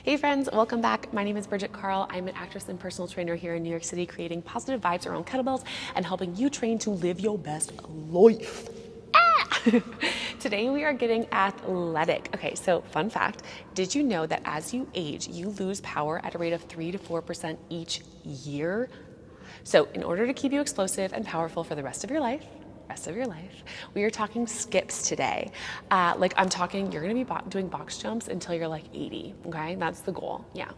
Hey friends, welcome back. My name is Bridgette Carl. I'm an actress and personal trainer here in New York City, creating positive vibes around kettlebells and helping you train to live your best life. Today we are getting athletic. Okay, so fun fact, did you know that as you age, you lose power at a rate of 3 to 4% each year? So in order to keep you explosive and powerful for the rest of your life, we are talking skips today. I'm talking, you're gonna be doing box jumps until you're like 80, okay? That's the goal, yeah.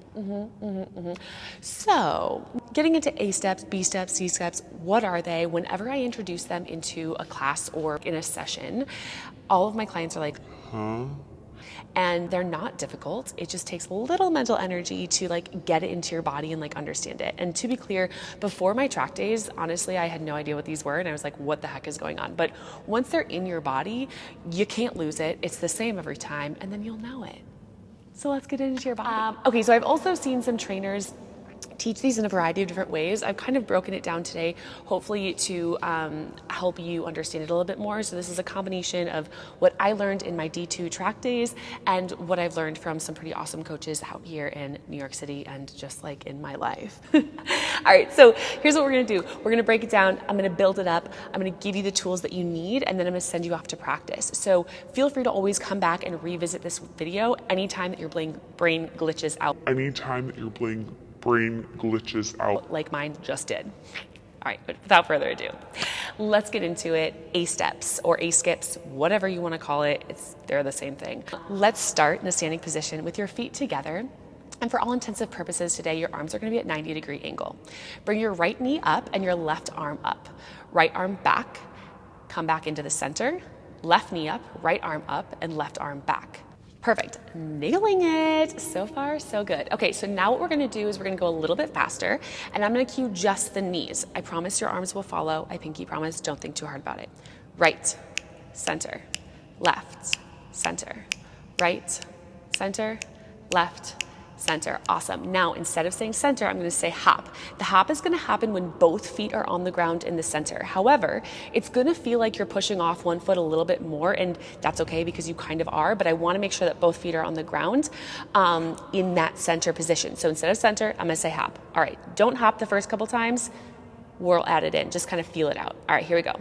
So, getting into A steps, B steps, C steps, what are they? Whenever I introduce them into a class or in a session, all of my clients are like, huh? And they're not difficult. It just takes a little mental energy to get it into your body and understand it. And to be clear, before my track days, honestly, I had no idea what these were. And I was like, what the heck is going on? But once they're in your body, you can't lose it. It's the same every time. And then you'll know it. So let's get into your body. Okay, so I've also seen some trainers teach these in a variety of different ways. I've kind of broken it down today, hopefully to help you understand it a little bit more. So this is a combination of what I learned in my D2 track days and what I've learned from some pretty awesome coaches out here in New York City and just in my life. All right, so here's what we're gonna do. We're gonna break it down. I'm gonna build it up. I'm gonna give you the tools that you need, and then I'm gonna send you off to practice. So feel free to always come back and revisit this video anytime that your brain glitches out. Brain glitches out. Like mine just did. All right, but without further ado, let's get into it. A steps or A skips, whatever you want to call it, they're the same thing. Let's start in a standing position with your feet together. And for all intensive purposes today, your arms are going to be at 90-degree angle. Bring your right knee up and your left arm up. Right arm back, come back into the center. Left knee up, right arm up, and left arm back. Perfect, nailing it. So far, so good. Okay, so now what we're gonna do is we're gonna go a little bit faster, and I'm gonna cue just the knees. I promise your arms will follow. I pinky promise, don't think too hard about it. Right, center, left, center, right, center, left, center. Awesome. Now, instead of saying center, I'm going to say hop. The hop is going to happen when both feet are on the ground in the center. However, it's going to feel like you're pushing off one foot a little bit more, and that's okay because you kind of are, but I want to make sure that both feet are on the ground in that center position. So instead of center, I'm going to say hop. All right. Don't hop the first couple times. We'll add it in. Just kind of feel it out. All right, here we go.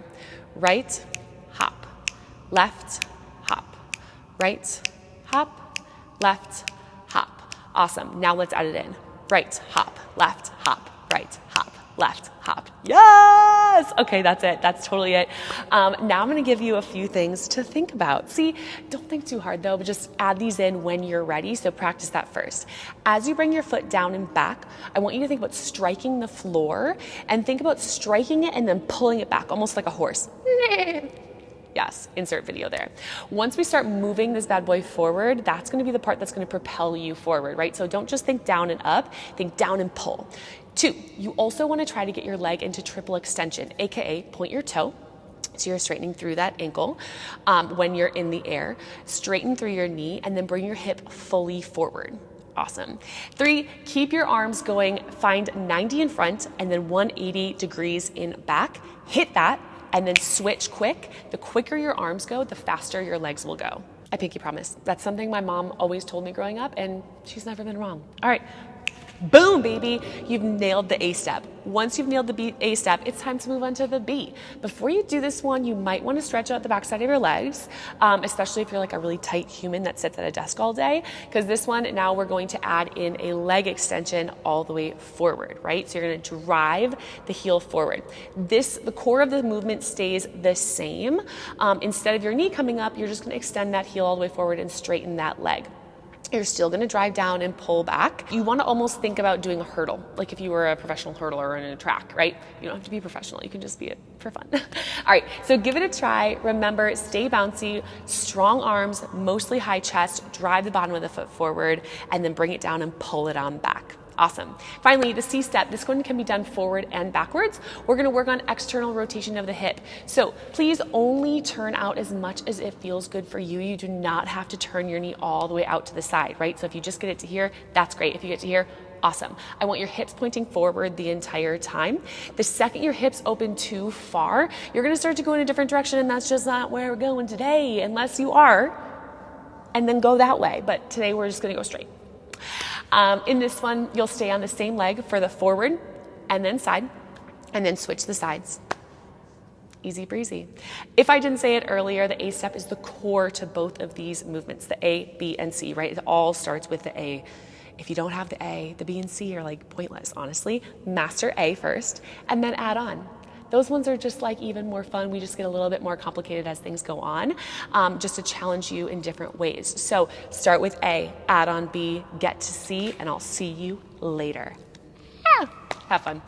Right, hop, left, hop, right, hop, left, hop. Awesome. Now let's add it in. Right, hop, left, hop, right, hop, left, hop. Yes! Okay, that's it. That's totally it. Now I'm going to give you a few things to think about. See, don't think too hard though, but just add these in when you're ready. So practice that first. As you bring your foot down and back, I want you to think about striking the floor and think about striking it and then pulling it back, almost like a horse. Yes, insert video there. Once we start moving this bad boy forward, that's gonna be the part that's gonna propel you forward, right? So don't just think down and up, think down and pull. 2, you also wanna try to get your leg into triple extension, AKA point your toe. So you're straightening through that ankle when you're in the air. Straighten through your knee and then bring your hip fully forward. Awesome. 3, keep your arms going, find 90 in front and then 180 degrees in back. Hit that. And then switch quick. The quicker your arms go, the faster your legs will go. I pinky promise. That's something my mom always told me growing up, and she's never been wrong. All right. Boom, baby. You've nailed the A step. Once you've nailed the A step, it's time to move on to the B. Before you do this one, you might want to stretch out the backside of your legs, especially if you're a really tight human that sits at a desk all day, because this one, now we're going to add in a leg extension all the way forward, right? So you're going to drive the heel forward. The core of the movement stays the same. Instead of your knee coming up, you're just going to extend that heel all the way forward and straighten that leg. You're still going to drive down and pull back. You want to almost think about doing a hurdle, like if you were a professional hurdler in a track, right? You don't have to be professional. You can just be it for fun. All right, so give it a try. Remember, stay bouncy, strong arms, mostly high chest, drive the bottom of the foot forward, and then bring it down and pull it on back. Awesome. Finally, the C step, this one can be done forward and backwards. We're going to work on external rotation of the hip. So please only turn out as much as it feels good for you. You do not have to turn your knee all the way out to the side, right? So if you just get it to here, that's great. If you get to here, awesome. I want your hips pointing forward the entire time. The second your hips open too far, you're going to start to go in a different direction, and that's just not where we're going today, unless you are, and then go that way. But today we're just going to go straight. In this one, you'll stay on the same leg for the forward and then side, and then switch the sides. Easy breezy. If I didn't say it earlier, the A step is the core to both of these movements, the A, B, and C, right? It all starts with the A. If you don't have the A, the B and C are like pointless, honestly. Master A first, and then add on. Those ones are just like even more fun. We just get a little bit more complicated as things go on, just to challenge you in different ways. So start with A, add on B, get to C, and I'll see you later. Have fun.